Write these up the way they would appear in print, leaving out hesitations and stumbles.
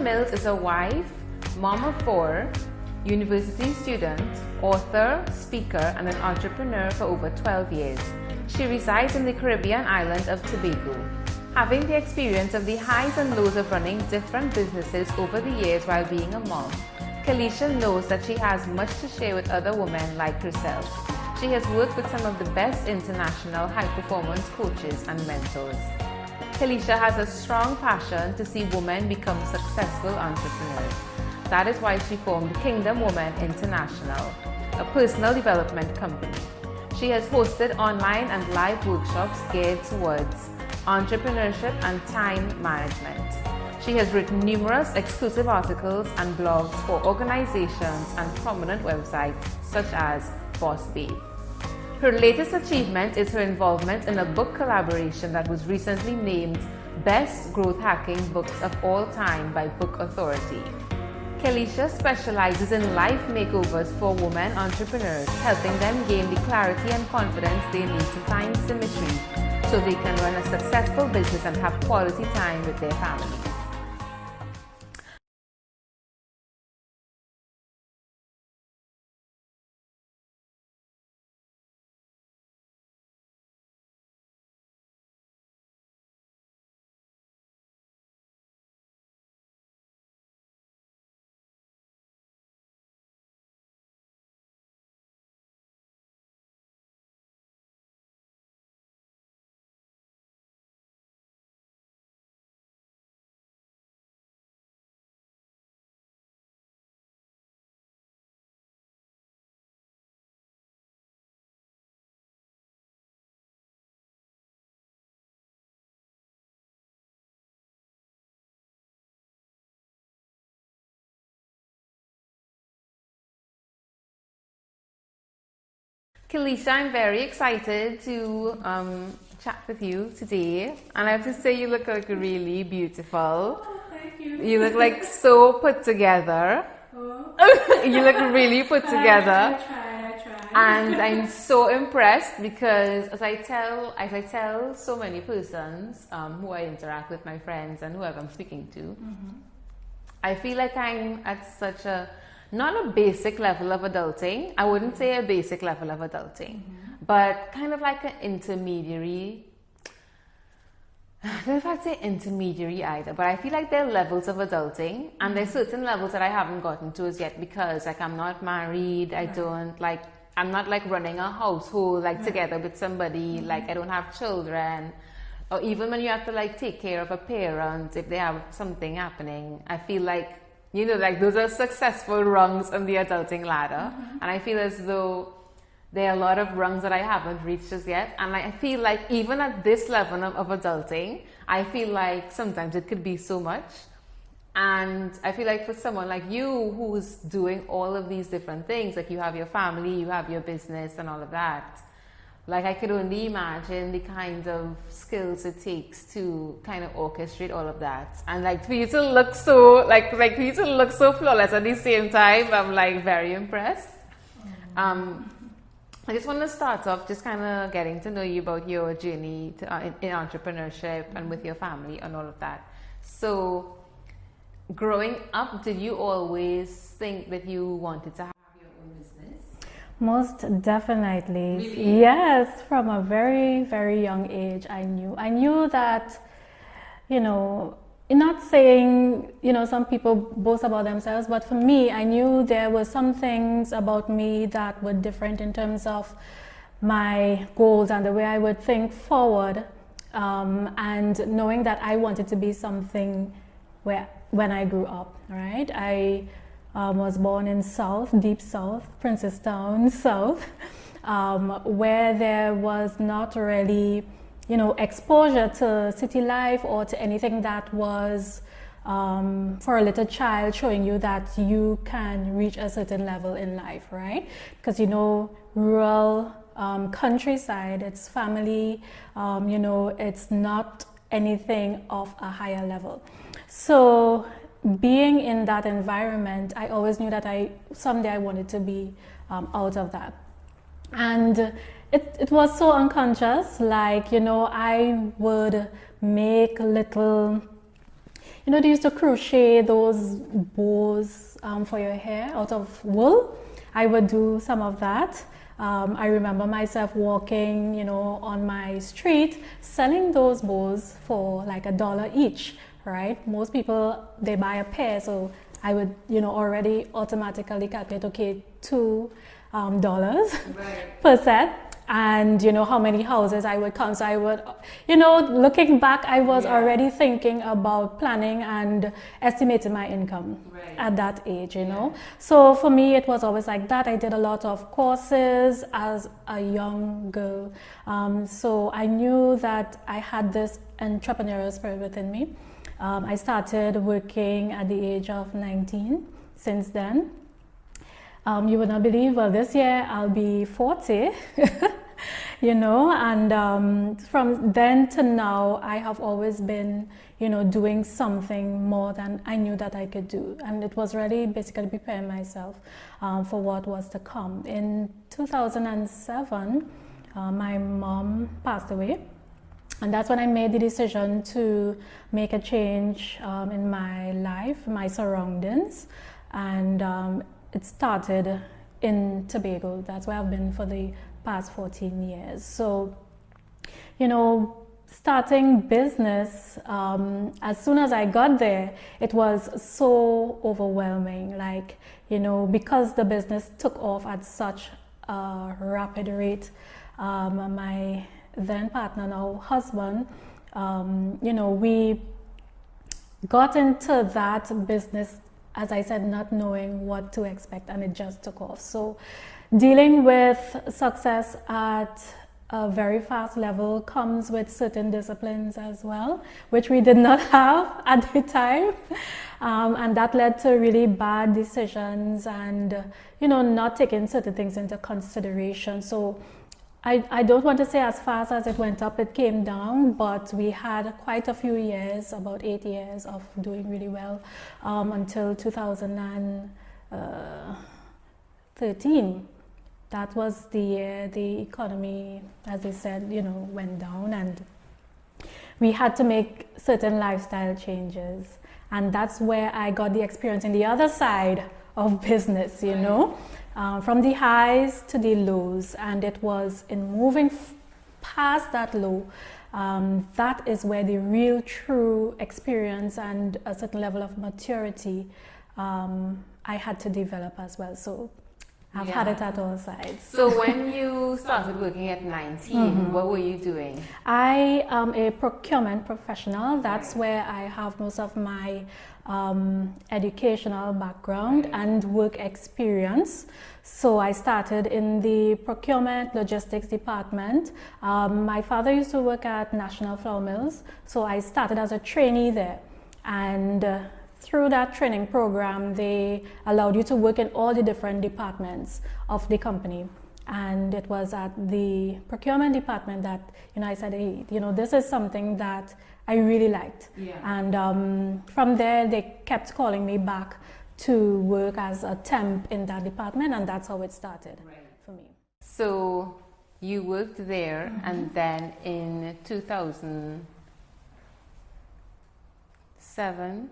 Mills is a wife, mom of 4, university student, author, speaker, and an entrepreneur for over 12 years. She resides in the Caribbean island of Tobago. Having the experience of the highs and lows of running different businesses over the years while being a mom, Kelisha knows that she has much to share with other women like herself. She has worked with some of the best international high-performance coaches and mentors. Kelisha has a strong passion to see women become successful entrepreneurs. That is why she formed Kingdom Woman International, a personal development company. She has hosted online and live workshops geared towards entrepreneurship and time management. She has written numerous exclusive articles and blogs for organizations and prominent websites such as Boss Babe. Her latest achievement is her involvement in a book collaboration that was recently named Best Growth Hacking Books of All Time by Book Authority. Kelisha specializes in life makeovers for women entrepreneurs, helping them gain the clarity and confidence they need to find symmetry so they can run a successful business and have quality time with their families. Kelisha, I'm very excited to chat with you today, and I have to say you look like really beautiful. Oh, thank you. You look like so put together. Oh. You look really put together. I try. And I'm so impressed because as I tell so many persons who I interact with, my friends and whoever I'm speaking to, I feel like I'm at such a not a basic level of adulting. I wouldn't say a basic level of adulting, but kind of like an intermediary. I don't know if I'd say intermediary either, but I feel like there are levels of adulting, and there's certain levels that I haven't gotten to as yet because like I'm not married, I'm not like running a household like together with somebody, like I don't have children, or even when you have to like take care of a parent if they have something happening. I feel like, you know, like those are successful rungs on the adulting ladder. And I feel as though there are a lot of rungs that I haven't reached as yet. And I feel like even at this level of adulting, I feel like sometimes it could be so much. And I feel like for someone like you who's doing all of these different things, like you have your family, you have your business and all of that, like I could only imagine the kind of skills it takes to kind of orchestrate all of that, and like for you to look so like for you to look so flawless at the same time. I'm like very impressed. I just want to start off just kind of getting to know you about your journey in entrepreneurship and with your family and all of that. So, growing up, did you always think that you wanted to have your own business? Most definitely. Really? Yes, from a very, very young age, I knew that, you know, not saying, you know, some people boast about themselves, but for me, I knew there were some things about me that were different in terms of my goals and the way I would think forward, and knowing that I wanted to be something when I grew up, right? I was born in South, deep South, Princestown, South, where there was not really, you know, exposure to city life or to anything that was for a little child showing you that you can reach a certain level in life, right? Because, you know, rural countryside, it's family, you know, it's not anything of a higher level. So being in that environment, I always knew that someday I wanted to be out of that. And it was so unconscious, like, you know, I would make little, they used to crochet those bows for your hair out of wool. I would do some of that. I remember myself walking, on my street, selling those bows for like $1 each, right? Most people, they buy a pair, so I would, already automatically calculate, okay, $2 per set. And how many houses I would count. So I would, looking back, I was already thinking about planning and estimating my income at that age, So for me, it was always like that. I did a lot of courses as a young girl. So I knew that I had this entrepreneurial spirit within me. I started working at the age of 19 since then. You would not believe, well, this year I'll be 40, and from then to now, I have always been, doing something more than I knew that I could do. And it was really basically preparing myself for what was to come. In 2007, my mom passed away. And that's when I made the decision to make a change in my life, my surroundings. And it started in Tobago. That's where I've been for the past 14 years. So, starting business, as soon as I got there, it was so overwhelming. Like, because the business took off at such a rapid rate, my then partner, now husband, we got into that business, as I said, not knowing what to expect, and it just took off. So dealing with success at a very fast level comes with certain disciplines as well, which we did not have at the time. And that led to really bad decisions and, not taking certain things into consideration. So I don't want to say as fast as it went up, it came down, but we had quite a few years, about 8 years of doing really well until 2013. That was the year the economy, as they said, went down, and we had to make certain lifestyle changes. And that's where I got the experience in the other side of business, from the highs to the lows. And it was in moving past that low, that is where the real true experience and a certain level of maturity I had to develop as well. So I've had it at all sides. So when you started working at 19, what were you doing? I am a procurement professional. That's where I have most of my educational background and work experience. So I started in the procurement logistics department. My father used to work at National Flour Mills, so I started as a trainee there. And through that training program, they allowed you to work in all the different departments of the company. And it was at the procurement department that, I said, hey, this is something that I really liked. Yeah. And from there, they kept calling me back to work as a temp in that department, and that's how it started for me. So you worked there, and then in 2007,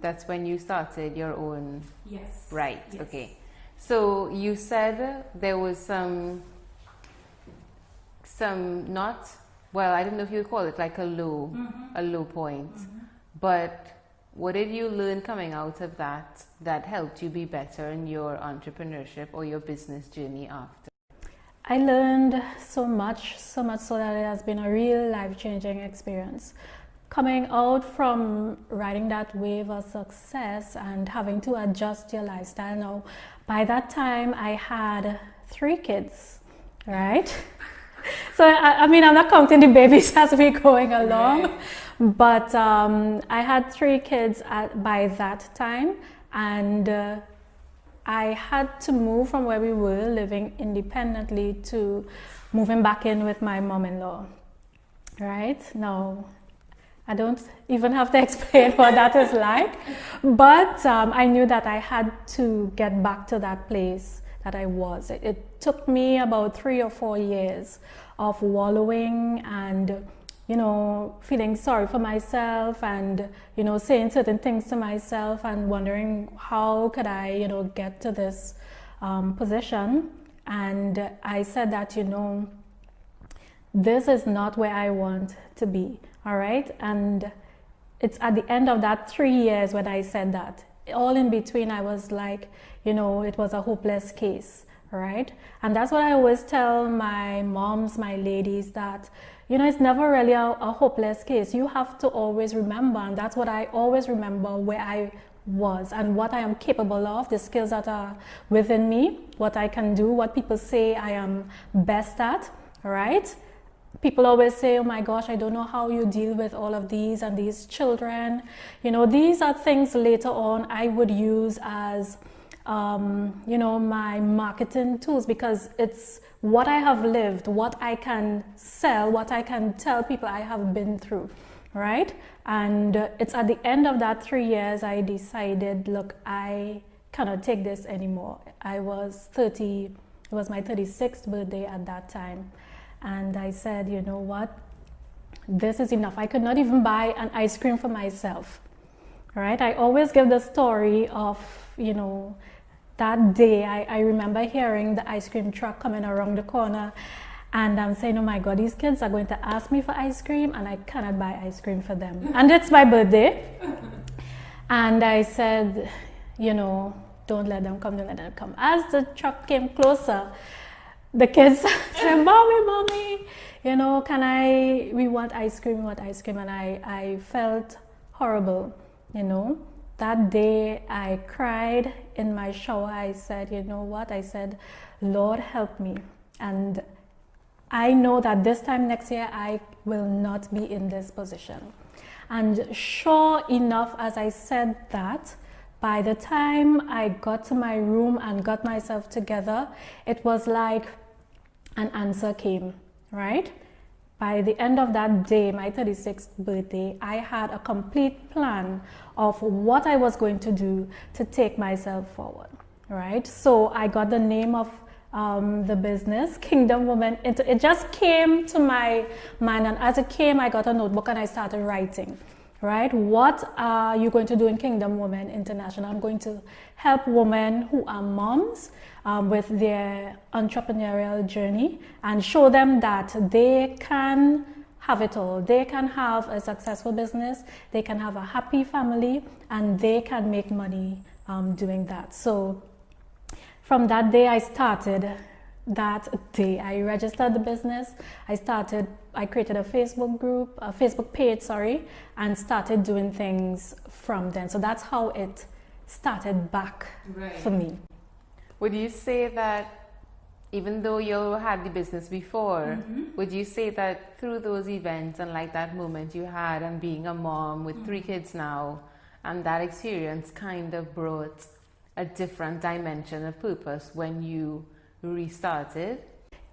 that's when you started your own. Yes. Right. Yes. Okay. So you said there was some not, well, I don't know if you would call it like a low point, but what did you learn coming out of that helped you be better in your entrepreneurship or your business journey after? I learned so much so that it has been a real life-changing experience. Coming out from riding that wave of success and having to adjust your lifestyle now, by that time I had 3 kids, right? So I mean, I'm not counting the babies as we're going along, but I had 3 kids by that time, and I had to move from where we were living independently to moving back in with my mom-in-law, right? Now, I don't even have to explain what that is like, but I knew that I had to get back to that place that I was. It took me about 3 or 4 years of wallowing and, feeling sorry for myself and, saying certain things to myself and wondering how could I, get to this position. And I said that, this is not where I want to be, all right? And it's at the end of that 3 years when I said that. All in between, I was like, it was a hopeless case, right? And that's what I always tell my moms, my ladies, that, it's never really a hopeless case. You have to always remember, and that's what I always remember, where I was and what I am capable of, the skills that are within me, what I can do, what people say I am best at, right? People always say, oh my gosh, I don't know how you deal with all of these and these children. These are things later on I would use as, my marketing tools, because it's what I have lived, what I can sell, what I can tell people I have been through, right? And it's at the end of that 3 years, I decided, look, I cannot take this anymore. I was 30, it was my 36th birthday at that time. And I said, you know what, this is enough. I could not even buy an ice cream for myself, right? I always give the story of, that day I remember hearing the ice cream truck coming around the corner, and I'm saying, oh my God, these kids are going to ask me for ice cream and I cannot buy ice cream for them. And it's my birthday. And I said, don't let them come, don't let them come. As the truck came closer, the kids said, mommy, we want ice cream, And I felt horrible, That day I cried in my shower. I said, you know what? I said, Lord, help me. And I know that this time next year, I will not be in this position. And sure enough, as I said that, by the time I got to my room and got myself together, it was like an answer came, right? By the end of that day, my 36th birthday, I had a complete plan of what I was going to do to take myself forward, right? So I got the name of the business, Kingdom Women. It just came to my mind, and as it came, I got a notebook and I started writing, right? What are you going to do in Kingdom Women International? I'm going to help women who are moms with their entrepreneurial journey and show them that they can have it all. They can have a successful business, they can have a happy family, and they can make money doing that. So from that day I started, I registered the business. I created a Facebook page, and started doing things from then. So that's how it started back for me. Would you say that even though you had the business before, would you say that through those events and like that moment you had and being a mom with 3 kids now, and that experience kind of brought a different dimension of purpose when you restarted?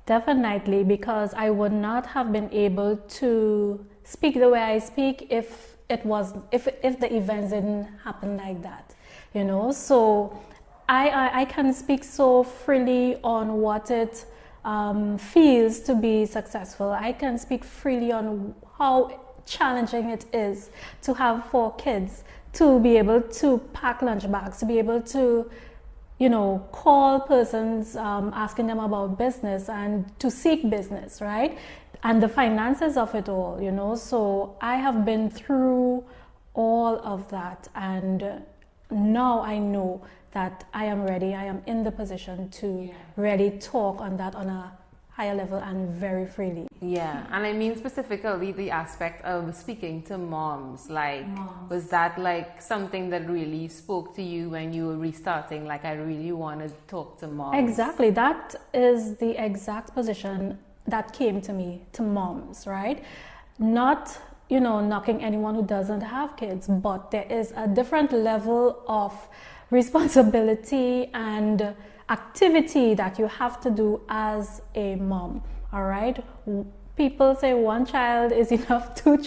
Definitely, because I would not have been able to speak the way I speak if the events didn't happen like that, So I can speak so freely on what it feels to be successful. I can speak freely on how challenging it is to have 4 kids, to be able to pack lunch bags, to be able to call persons asking them about business and to seek business, right? And the finances of it all, So I have been through all of that, and now I know that I am ready. I am in the position to really talk on that on a higher level and very freely. Yeah, and I mean specifically the aspect of speaking to moms. Was that like something that really spoke to you when you were restarting? Like, I really want to talk to moms. Exactly, that is the exact position that came to me, to moms, right? Not, knocking anyone who doesn't have kids, but there is a different level of responsibility and activity that you have to do as a mom, all right? People say 1 child is enough, 2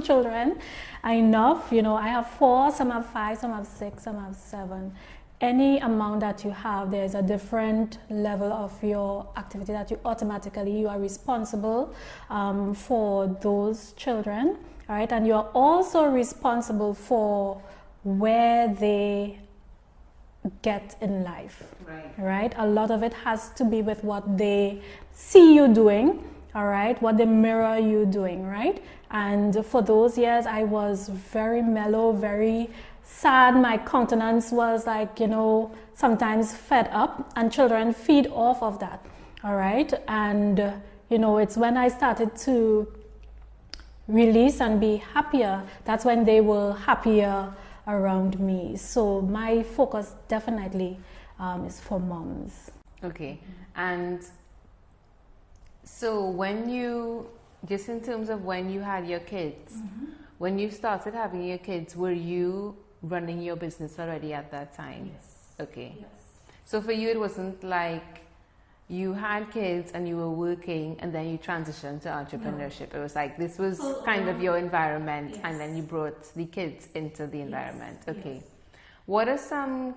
children are enough. I have 4, some have 5, some have 6, some have 7. any amount that you have, there's a different level of your activity that you are responsible for those children, all right? And you are also responsible for where they get in life, right? A lot of it has to be with what they see you doing, all right? What they mirror you doing, right? And for those years, I was very mellow, very sad. My countenance was like, sometimes fed up, and children feed off of that, all right? And, it's when I started to release and be happier, that's when they were happier around me. So my focus definitely is for moms. Okay. And so when you, just in terms of when you had your kids, when you started having your kids, were you running your business already at that time? Yes. Okay. Yes. So for you, it wasn't like you had kids and you were working and then you transitioned to entrepreneurship. No. It was like this was kind of your environment, yes. And then you brought the kids into the environment. Yes. Okay. Yes. What are some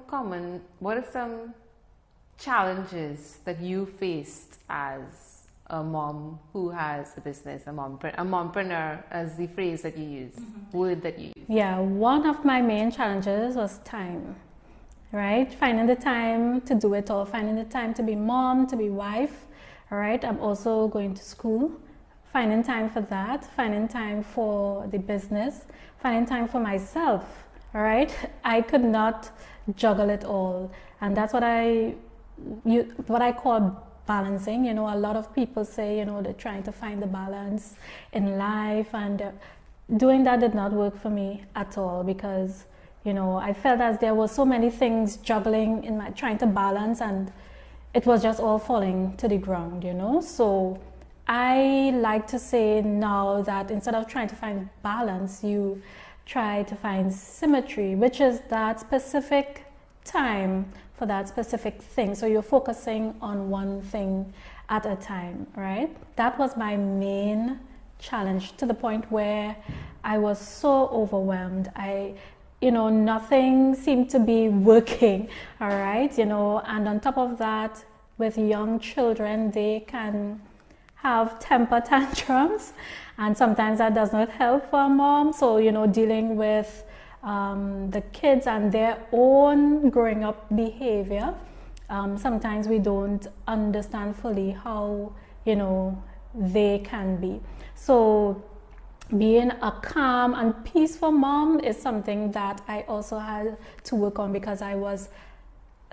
challenges that you faced as a mom who has a business, a mompreneur, as the phrase that you use, word that you use? Yeah, one of my main challenges was time. Right? Finding the time to do it all, finding the time to be mom, to be wife, all right? I'm also going to school, finding time for that, finding time for the business, finding time for myself, all right? I could not juggle it all. And that's what I call balancing. A lot of people say, they're trying to find the balance in life, and doing that did not work for me at all, because I felt as there were so many things juggling in my trying to balance, and it was just all falling to the ground, So I like to say now that instead of trying to find balance, you try to find symmetry, which is that specific time for that specific thing. So you're focusing on one thing at a time, right? That was my main challenge, to the point where I was so overwhelmed. Nothing seemed to be working, all right? And on top of that, with young children, they can have temper tantrums, and sometimes that does not help for a mom. So, dealing with the kids and their own growing up behavior, sometimes we don't understand fully how, they can be. So, being a calm and peaceful mom is something that I also had to work on, because I was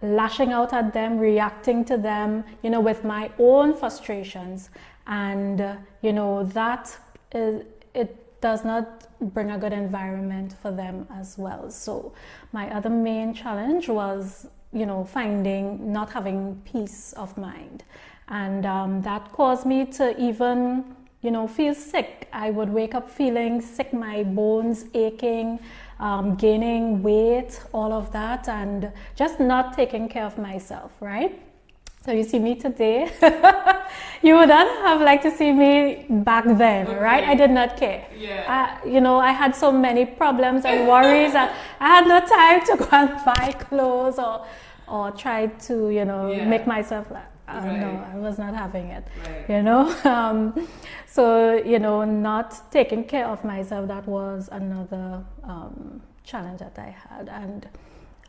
lashing out at them, reacting to them, with my own frustrations. And, it does not bring a good environment for them as well. So my other main challenge was, not having peace of mind. And that caused me to even feel sick. I would wake up feeling sick, my bones aching, gaining weight, all of that, and just not taking care of myself, right? So you see me today, you would not have liked to see me back then, okay. Right? I did not care. Yeah. I had so many problems and worries. I had no time to go and buy clothes or try to, make myself laugh. Right. No, I was not having it, right. So, not taking care of myself, that was another challenge that I had. And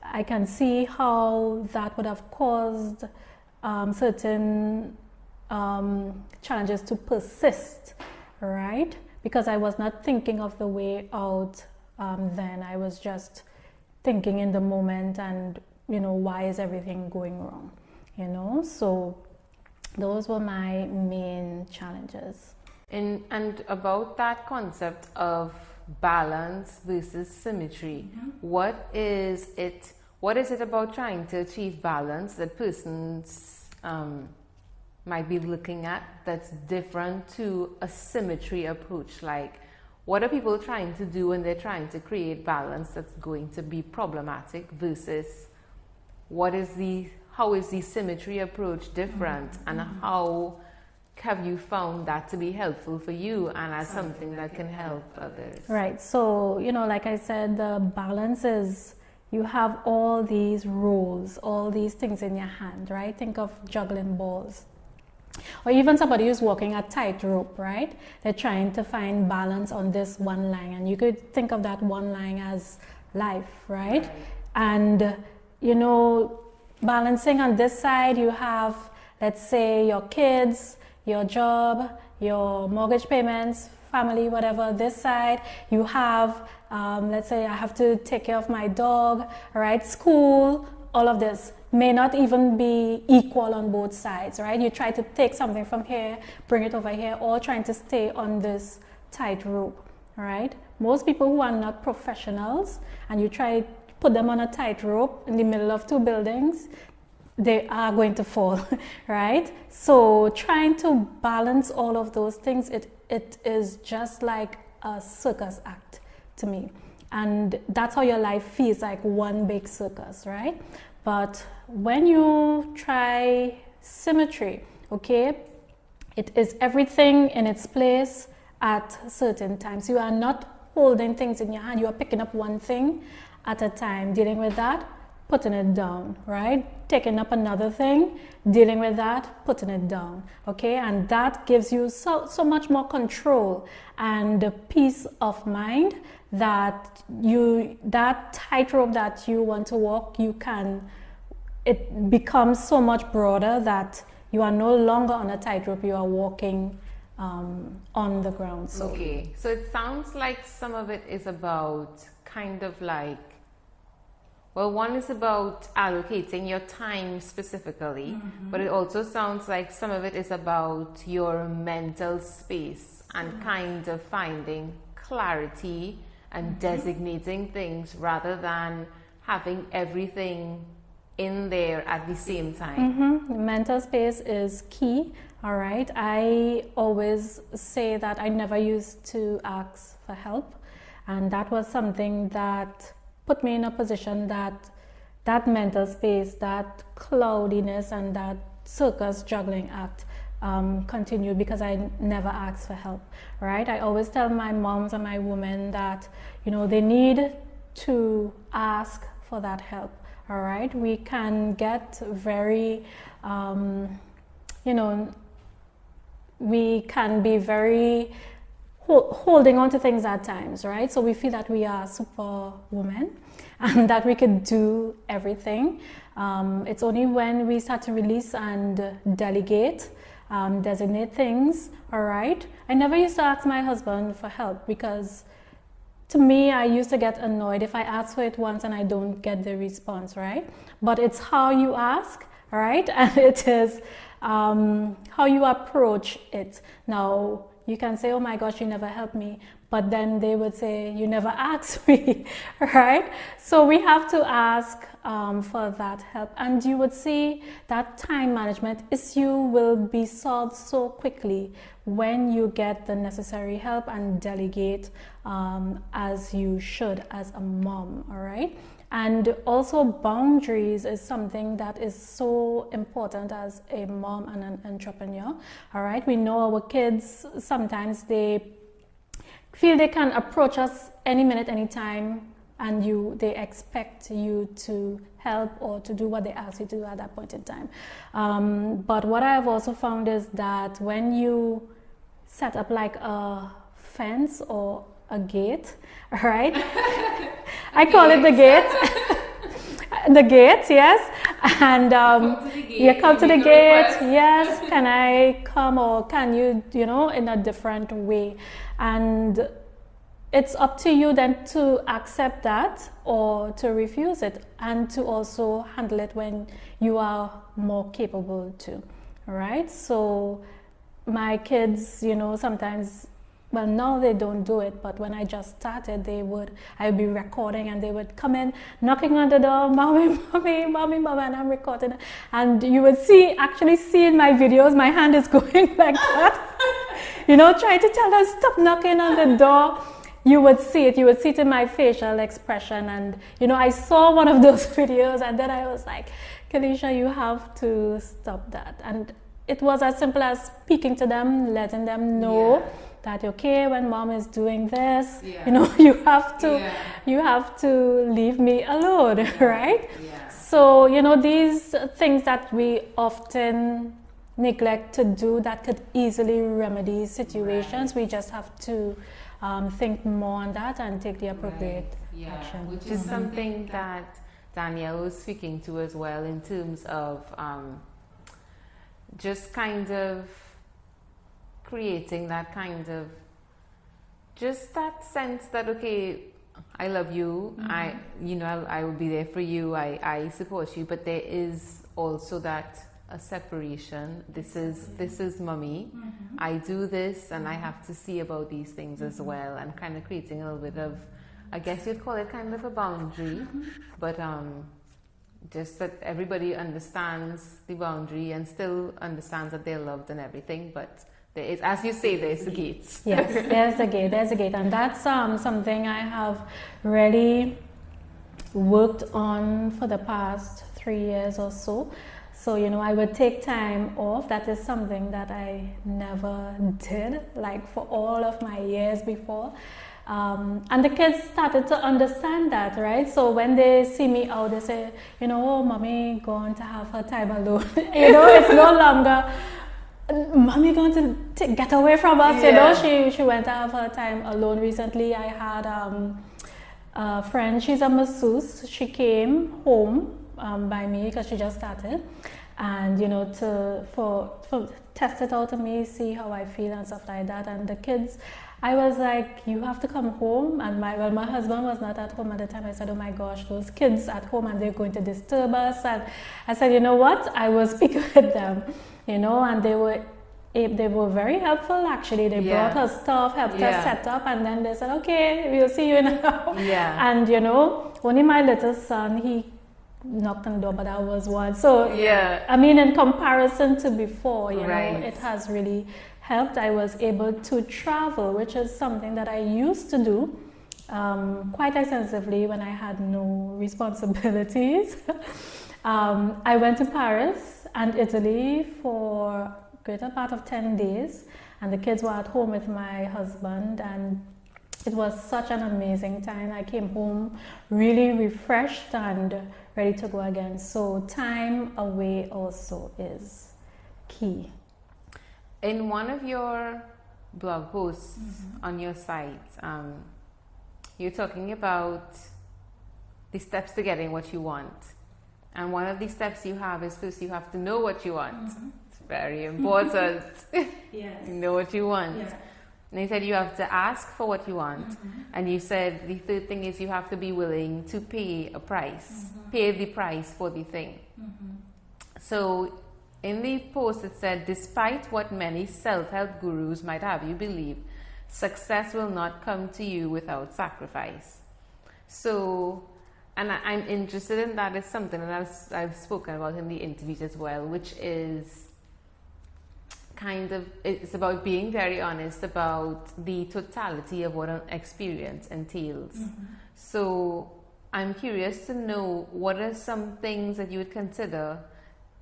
I can see how that would have caused certain challenges to persist, right? Because I was not thinking of the way out then. I was just thinking in the moment, and, why is everything going wrong? So those were my main challenges. And about that concept of balance versus symmetry, what is it about trying to achieve balance that persons might be looking at that's different to a symmetry approach? Like, what are people trying to do when they're trying to create balance that's going to be problematic versus how is the symmetry approach different, and how have you found that to be helpful for you and as something that can help others? Right. So, like I said, the balance is, you have all these roles, all these things in your hand, right? Think of juggling balls. Or even somebody who's walking a tightrope, right? They're trying to find balance on this one line, and you could think of that one line as life, right? And you know, balancing on this side, you have, let's say, your kids, your job, your mortgage payments, family, whatever. This side, you have, let's say I have to take care of my dog, right? School, all of this may not even be equal on both sides, right? You try to take something from here, bring it over here, or trying to stay on this tightrope, right? Most people who are not professionals, and you try to put them on a tightrope in the middle of two buildings, they are going to fall, right? So trying to balance all of those things, it is just like a circus act to me. And that's how your life feels, like one big circus, right? But when you try symmetry, okay, it is everything in its place at certain times. You are not holding things in your hand, you are picking up one thing at a time, dealing with that, putting it down, right? Taking up another thing, dealing with that, putting it down, okay? And that gives you so much more control and peace of mind that that tightrope that you want to walk, it becomes so much broader that you are no longer on a tightrope, you are walking on the ground. So. Okay, so it sounds like some of it is about kind of like, well, one is about allocating your time specifically, but it also sounds like some of it is about your mental space and kind of finding clarity and designating things rather than having everything in there at the same time. Mental space is key, all right? I always say that I never used to ask for help, and that was something that put me in a position that mental space, that cloudiness and that circus juggling act continued because I never asked for help, right? I always tell my moms and my women that, you know, they need to ask for that help, all right? We can get very, you know, we can be very holding on to things at times, right? So we feel that we are superwoman and that we could do everything. It's only when we start to release and delegate, designate things, all right? I never used to ask my husband for help because to me, I used to get annoyed if I ask for it once and I don't get the response, right? But it's how you ask, right? And it is how you approach it. Now, you can say, oh my gosh, you never helped me. But then they would say, you never asked me, right? So we have to ask for that help. And you would see that time management issue will be solved so quickly when you get the necessary help and delegate as you should as a mom, all right? And also boundaries is something that is so important as a mom and an entrepreneur, all right? We know our kids, sometimes they feel they can approach us any minute, any time, and they expect you to help or to do what they ask you to do at that point in time. But what I have also found is that when you set up like a fence or a gate, right? I call it the gate. The gate, yes. And you come to the gate, yes. Can I come, or can you, you know, in a different way? And it's up to you then to accept that or to refuse it, and to also handle it when you are more capable to, all right? So my kids, you know, sometimes, well, now they don't do it, but when I just started, I would be recording and they would come in, knocking on the door, mommy, mommy, mommy, mommy, and I'm recording. And you would actually see in my videos, my hand is going like that, you know, trying to tell us, stop knocking on the door. You would see it in my facial expression. And, you know, I saw one of those videos and then I was like, Kelisha, you have to stop that. And it was as simple as speaking to them, letting them know that okay, when mom is doing this, Yeah. you know, you have to leave me alone, right? Yeah. So, you know, these things that we often neglect to do that could easily remedy situations, we just have to think more on that and take the appropriate action. Which is something that Danielle was speaking to as well, in terms of just kind of creating that kind of, just that sense that, okay, I love you, I will be there for you, I support you, but there is also that a separation. This is mommy. I do this and I have to see about these things as well, and kind of creating a little bit of, I guess you'd call it kind of a boundary, but just that everybody understands the boundary and still understands that they're loved and everything, but there is, as you say, there's a gate. Yes, there's a gate, and that's something I have really worked on for the past 3 years or so. So, you know, I would take time off. That is something that I never did, like for all of my years before. And the kids started to understand that, right? So when they see me out, they say, you know, oh, mommy going to have her time alone. You know, it's no longer, mommy going to get away from us. You know, she went to have her time alone. Recently, I had a friend, she's a masseuse. She came home by me because she just started, and you know, for test it out to me, see how I feel and stuff like that. And the kids, I was like, you have to come home. And my husband was not at home at the time. I said, oh my gosh, those kids at home, and they're going to disturb us. And I said, you know what, I will speak with them, you know, and they were very helpful actually. They brought her stuff, helped us set up, and then they said, okay, we'll see you now. And you know, only my little son, he knocked on the door, but that was one. So I mean, in comparison to before, you know, it has really helped. I was able to travel, which is something that I used to do quite extensively when I had no responsibilities. I went to Paris and Italy for greater part of 10 days, and the kids were at home with my husband, and it was such an amazing time. I came home really refreshed and ready to go again. So time away also is key. In one of your blog posts on your site, you're talking about the steps to getting what you want. And one of the steps you have is, first you have to know what you want. It's very important. You know what you want. And you said you have to ask for what you want. And you said the third thing is you have to be willing to pay a price, pay the price for the thing. So in the post it said, despite what many self-help gurus might have you believe, success will not come to you without sacrifice. So, and I'm interested in that. Is something that I've spoken about in the interviews as well, which is kind of, it's about being very honest about the totality of what an experience entails. So I'm curious to know, what are some things that you would consider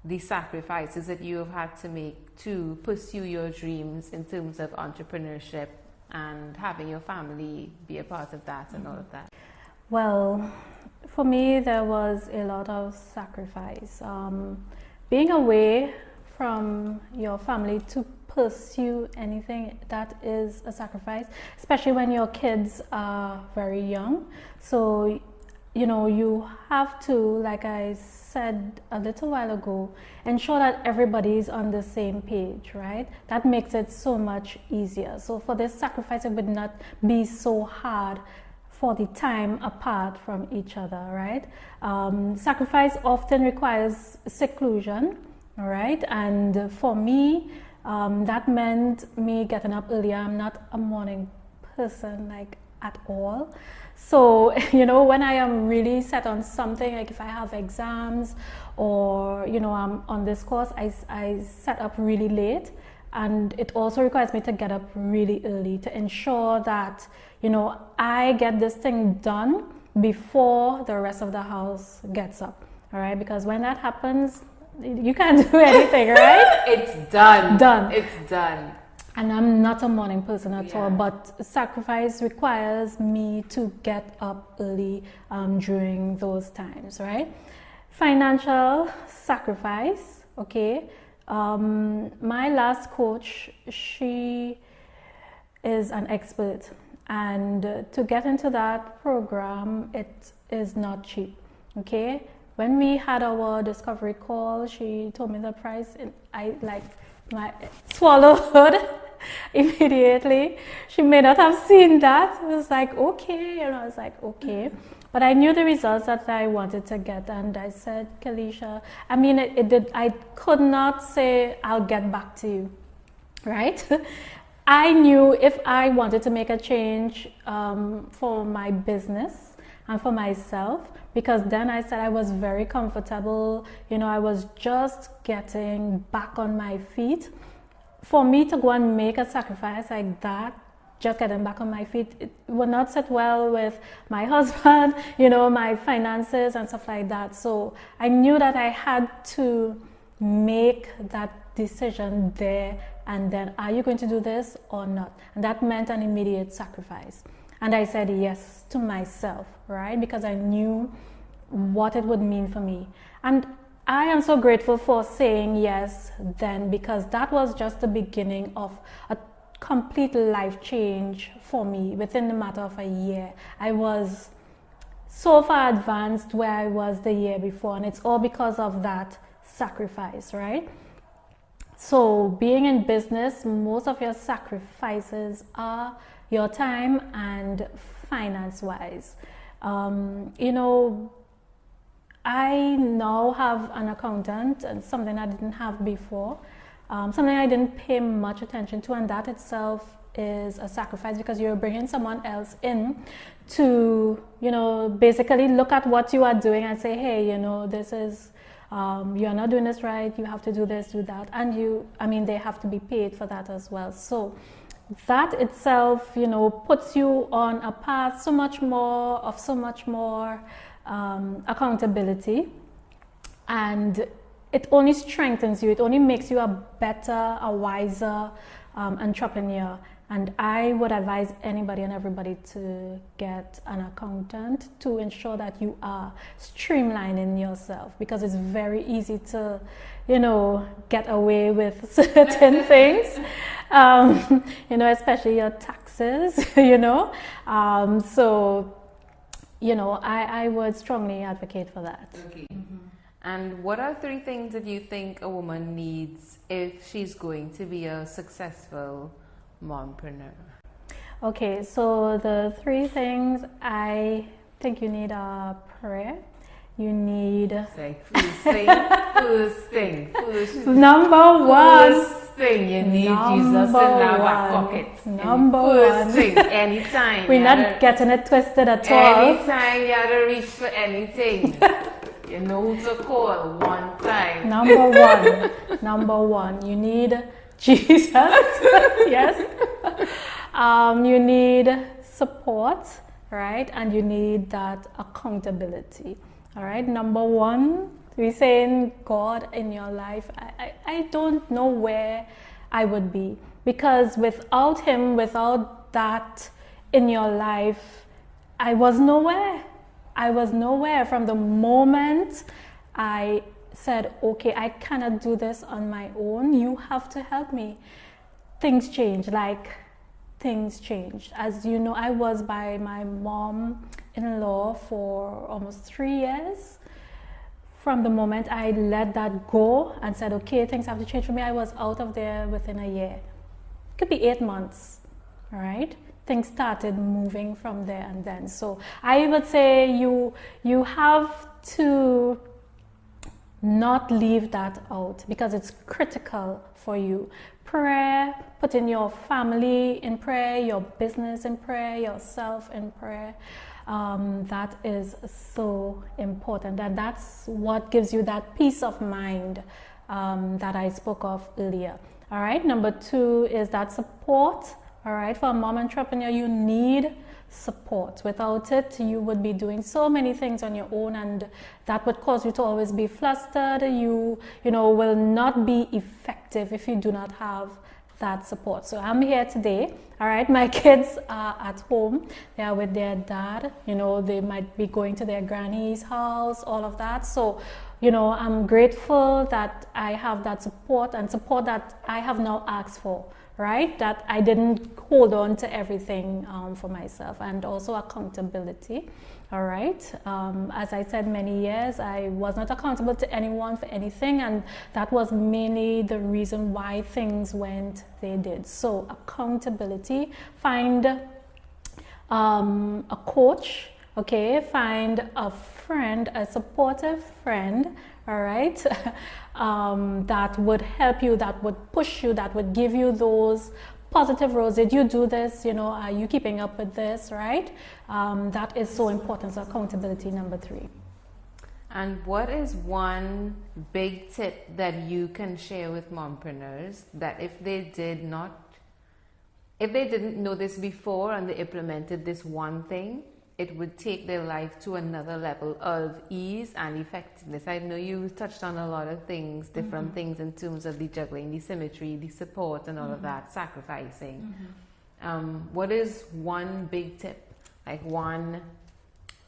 the sacrifices that you have had to make to pursue your dreams in terms of entrepreneurship and having your family be a part of that and all of that? Well, for me, there was a lot of sacrifice. Being away from your family to pursue anything, that is a sacrifice, especially when your kids are very young. So, you know, you have to, like I said a little while ago, ensure that everybody is on the same page, right? That makes it so much easier. So for this sacrifice, it would not be so hard for the time apart from each other, right? Sacrifice often requires seclusion, all right? And for me, that meant me getting up earlier. I'm not a morning person, like, at all. So, you know, when I am really set on something, like if I have exams or, you know, I'm on this course, I set up really late. And it also requires me to get up really early to ensure that, you know, I get this thing done before the rest of the house gets up, all right? Because when that happens, you can't do anything, right? It's done. Done. It's done. And I'm not a morning person at all, but sacrifice requires me to get up early during those times, right? Financial sacrifice, okay. My last coach, she is an expert, and to get into that program, it is not cheap, okay. When we had our discovery call, she told me the price, and I swallowed immediately. She may not have seen that. It was like, okay, I was like, okay. But I knew the results that I wanted to get, and I said, Kelisha, I mean, I could not say, I'll get back to you, right? I knew if I wanted to make a change for my business and for myself, because then I said I was very comfortable, I was just getting back on my feet. For me to go and make a sacrifice like that, just getting back on my feet, it would not sit well with my husband, my finances and stuff like that. So I knew that I had to make that decision there and then, are you going to do this or not? And that meant an immediate sacrifice. And I said yes to myself, right? Because I knew what it would mean for me. And I am so grateful for saying yes then, because that was just the beginning of a complete life change for me within the matter of a year. I was so far advanced where I was the year before, and it's all because of that sacrifice, right? So being in business, most of your sacrifices are your time and finance-wise. I now have an accountant, and something I didn't have before, something I didn't pay much attention to, and that itself is a sacrifice, because you're bringing someone else in to, basically look at what you are doing and say, hey, this is, you're not doing this right, you have to do this, do that, and they have to be paid for that as well. So that itself, puts you on a path so much more accountability, and it only strengthens you, it only makes you a better, a wiser entrepreneur. And I would advise anybody and everybody to get an accountant to ensure that you are streamlining yourself, because it's very easy to, get away with certain things, especially your taxes, I would strongly advocate for that. Okay. Mm-hmm. And what are 3 things that you think a woman needs if she's going to be a successful mompreneur? Okay, so the 3 things I think you need are prayer. You need... First thing. Number 1. First thing, you need Jesus in our back pocket. Number 1. First thing, anytime. We're not getting it twisted at all. Anytime you had to reach for anything. You know who to call one time. Number one, you need Jesus. Yes. You need support, right? And you need that accountability. All right. Number 1, we're saying God in your life. I don't know where I would be, because without Him, without that in your life, I was nowhere. From the moment I said, okay, I cannot do this on my own, you have to help me. Things changed. As you know, I was by my mom-in-law for almost 3 years. From the moment I let that go and said, okay, things have to change for me, I was out of there within a year. It could be 8 months, all right? Things started moving from there and then. So I would say you have to not leave that out, because it's critical for you. Prayer, putting your family in prayer, your business in prayer, yourself in prayer. That is so important, and that's what gives you that peace of mind that I spoke of earlier. All right, number 2 is that support. All right, for a mom entrepreneur, you need support. Without it, you would be doing so many things on your own, and that would cause you to always be flustered. You will not be effective if you do not have that support. So I'm here today. All right, my kids are at home. They are with their dad. They might be going to their granny's house, all of that. So, I'm grateful that I have that support and support that I have now asked for, right? That I didn't hold on to everything for myself, and also accountability. All right. As I said, many years I was not accountable to anyone for anything, and that was mainly the reason why things went they did. So accountability. Find a coach. Okay. Find a friend, a supportive friend. All right. That would help you, that would push you, that would give you those positive roles. Did you do this? Are you keeping up with this, right? That is so important. So accountability, number 3. And what is one big tip that you can share with mompreneurs that if they didn't know this before and they implemented this one thing, it would take their life to another level of ease and effectiveness? I know you touched on a lot of things, different things in terms of the juggling, the symmetry, the support and all of that, sacrificing. What is one big tip,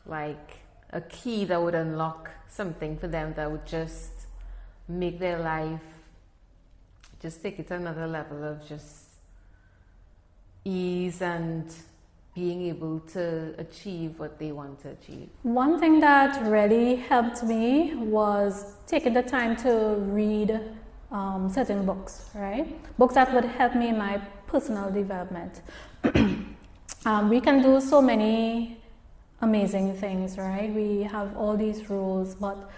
like a key that would unlock something for them that would just make their life, just take it to another level of just ease and being able to achieve what they want to achieve? One thing that really helped me was taking the time to read certain books, right? Books that would help me in my personal development. We can do so many amazing things, right? We have all these rules, but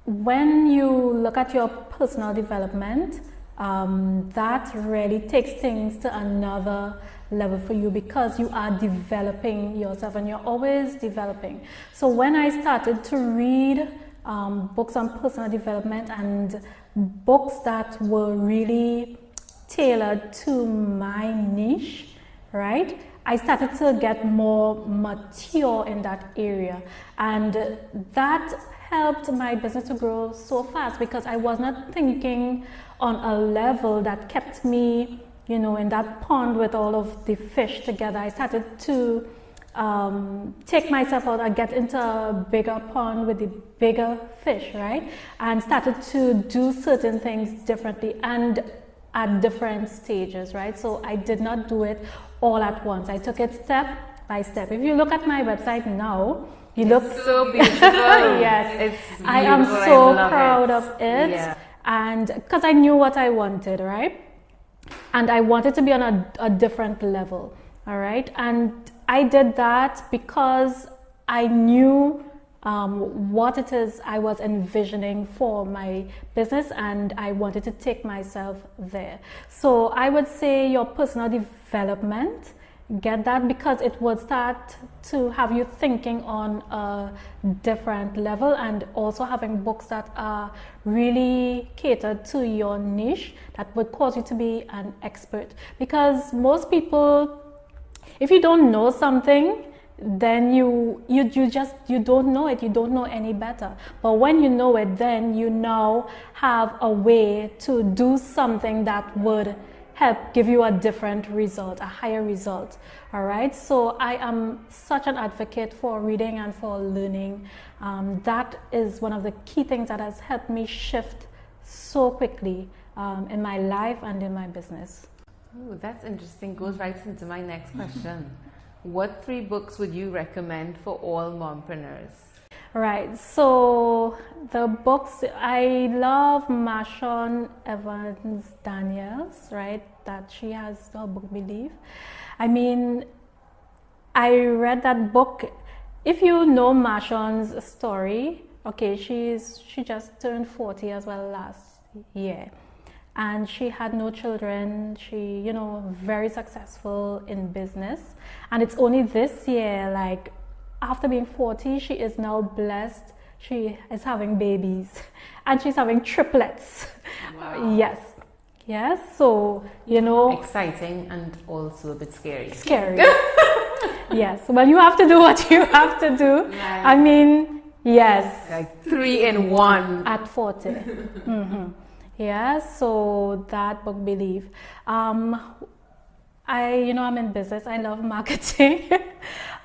when you look at your personal development, that really takes things to another level for you, because you are developing yourself and you're always developing. So when I started to read books on personal development and books that were really tailored to my niche, right, I started to get more mature in that area, and that helped my business to grow so fast because I was not thinking on a level that kept me in that pond with all of the fish together. I started to take myself out and get into a bigger pond with the bigger fish, right? And started to do certain things differently and at different stages, right? So I did not do it all at once. I took it step by step. If you look at my website now, it's so beautiful. Yes, it's beautiful. I am so proud of it. Yeah. And because I knew what I wanted, right? And I wanted to be on a different level, all right? And I did that because I knew what it is I was envisioning for my business, and I wanted to take myself there. So I would say your personal development, get that, because it would start to have you thinking on a different level, and also having books that are really catered to your niche that would cause you to be an expert. Because most people, if you don't know something, then you don't know it, you don't know any better. But when you know it, then you now have a way to do something that would help give you a different result, a higher result. All right, so I am such an advocate for reading and for learning. That is one of the key things that has helped me shift so quickly in my life and in my business. Oh, that's interesting. Goes right into my next question. What 3 books would you recommend for all mompreneurs? Right, so the books, I love Marshawn Evans Daniels, right, that she has her book Believe. I mean, I read that book. If you know Marshawn's story, okay, she just turned 40 as well last year, and she had no children. She, very successful in business, and it's only this year, like, after being 40, she is now blessed. She is having babies and she's having triplets. Wow. Yes. So, exciting and also a bit scary. Yes. Well, you have to do what you have to do. Right. I mean, yes. Like 3 in 1. At 40. Mm-hmm. Yeah, so that book, Believe. I'm in business. I love marketing.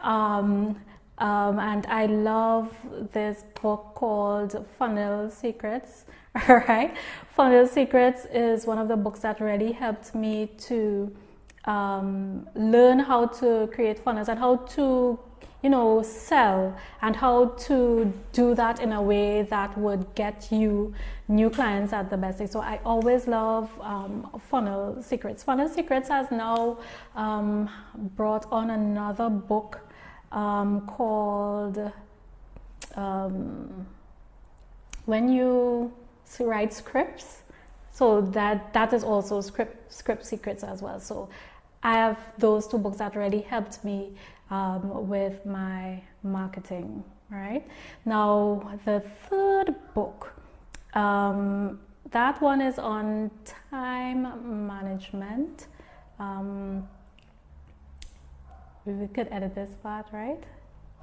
And I love this book called Funnel Secrets. All right. Funnel Secrets is one of the books that really helped me to learn how to create funnels and how to sell and how to do that in a way that would get you new clients at the best. So I always love Funnel Secrets. Funnel Secrets has now brought on another book called When You Write Scripts. So that is also script secrets as well. So I have those two books that really helped me with my marketing, right? Now, the third book, that one is on time management. We could edit this part, right?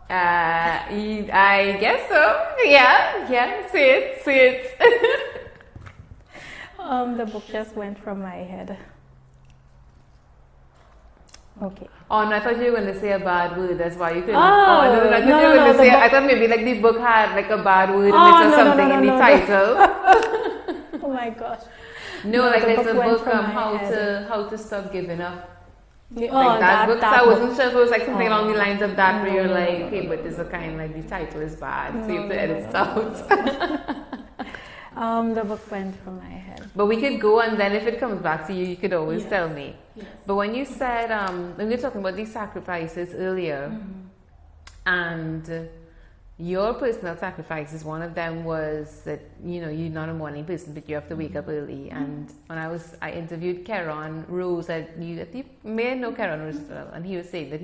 I guess so. Yeah, see it. The book just went from my head. Okay. Oh no, I thought you were going to say a bad word. That's why you couldn't. No, I thought maybe like the book had like a bad word in it or something in the title. Oh my gosh. No, like there's a book how to stop giving up. Like that book. I wasn't sure if it was like something along the lines of that, where you're like, okay, but there's a kind like the title is bad, so you have to edit it out. The book went from my head. But we could go, and then if it comes back to you, you could always tell me. Yes. But when you said, when we were talking about these sacrifices earlier, and your personal sacrifices, one of them was that, you're not a morning person, but you have to wake up early. And when I interviewed Keron Rose, you may know Keron Rose as well, and he was saying that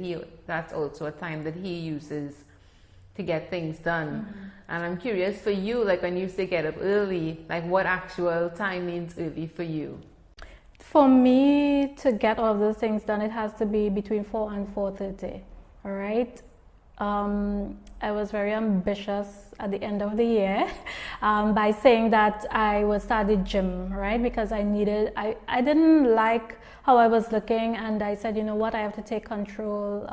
that's also a time that he uses to get things done. And I'm curious for you, like when you say get up early, like what actual time means early for you? For me to get all of those things done, it has to be between 4 and 4:30. All right. I was very ambitious at the end of the year by saying that I would start the gym, right? Because I didn't like how I was looking, and I said, you know what, I have to take control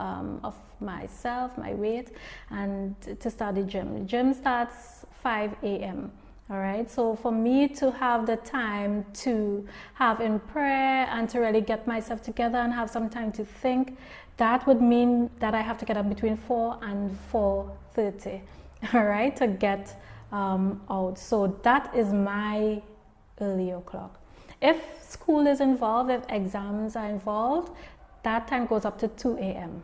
of myself, my weight, and to start the gym. The gym starts 5 a.m. All right, so for me to have the time to have in prayer and to really get myself together and have some time to think, that would mean that I have to get up between 4 and 4:30, all right, to get out. So that is my early o'clock. If school is involved, if exams are involved, that time goes up to 2 a.m.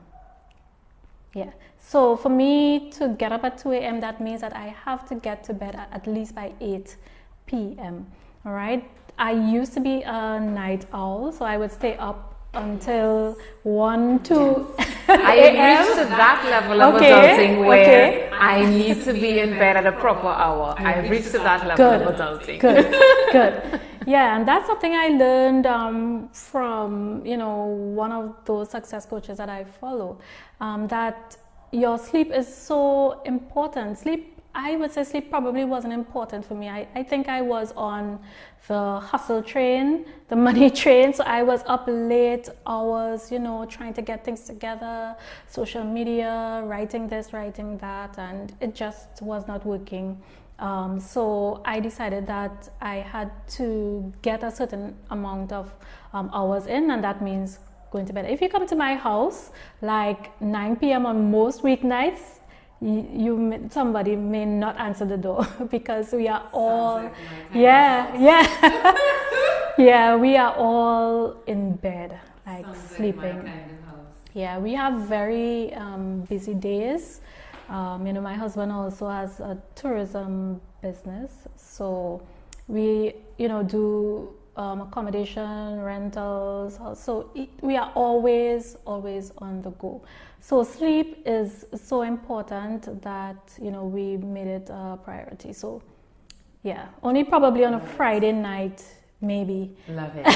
Yeah, so for me to get up at 2 a.m., that means that I have to get to bed at least by 8 p.m. All right, I used to be a night owl, so I would stay up until 1, 2 I reached to that level of adulting where I need to be in bed at a proper hour. I've reached to that level of adulting. Good. Yeah, and that's something I learned from one of those success coaches that I follow. That your sleep is so important. I would say sleep probably wasn't important for me. I think I was on the hustle train, the money train. So I was up late hours, trying to get things together, social media, writing this, writing that, and it just was not working. So I decided that I had to get a certain amount of hours in, and that means going to bed. If you come to my house like 9 p.m. on most weeknights, somebody may not answer the door because we are all we are all in bed, like sleeping. Yeah, we have very busy days. My husband also has a tourism business, so we do accommodation, rentals. So we are always on the go. So sleep is so important that we made it a priority. So yeah, only probably on a Friday night, maybe. Love it.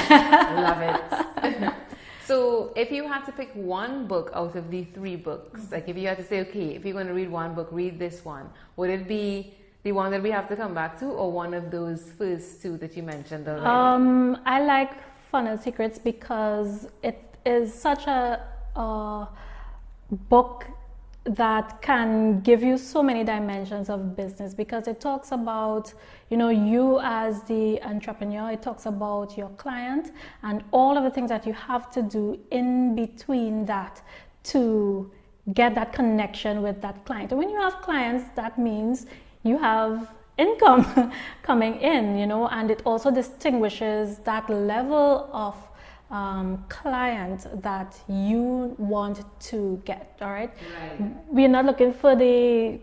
So if you had to pick one book out of the 3 books, like if you had to say, okay, if you're going to read one book, read this one, would it be the one that we have to come back to, or one of those first two that you mentioned already? I like Funnel Secrets because it is such a book that can give you so many dimensions of business, because it talks about, you know, you as the entrepreneur, it talks about your client and all of the things that you have to do in between that to get that connection with that client. And when you have clients, that means you have income coming in, you know, and it also distinguishes that level of client that you want to get. All right, we're not looking for the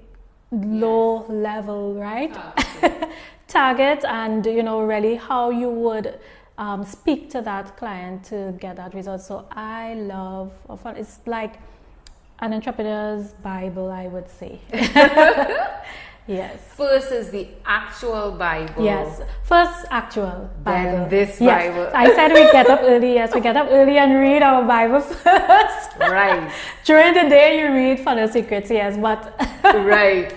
low level, right? Target, and you know, really how you would speak to that client to get that result. So I love, it's like an entrepreneur's Bible, I would say. Yes. First is the actual Bible. Yes. First actual Bible. Then this yes. Bible. I said we get up early. Yes, we get up early and read our Bible first. Right. During the day you read Funnel Secrets. Yes, but right.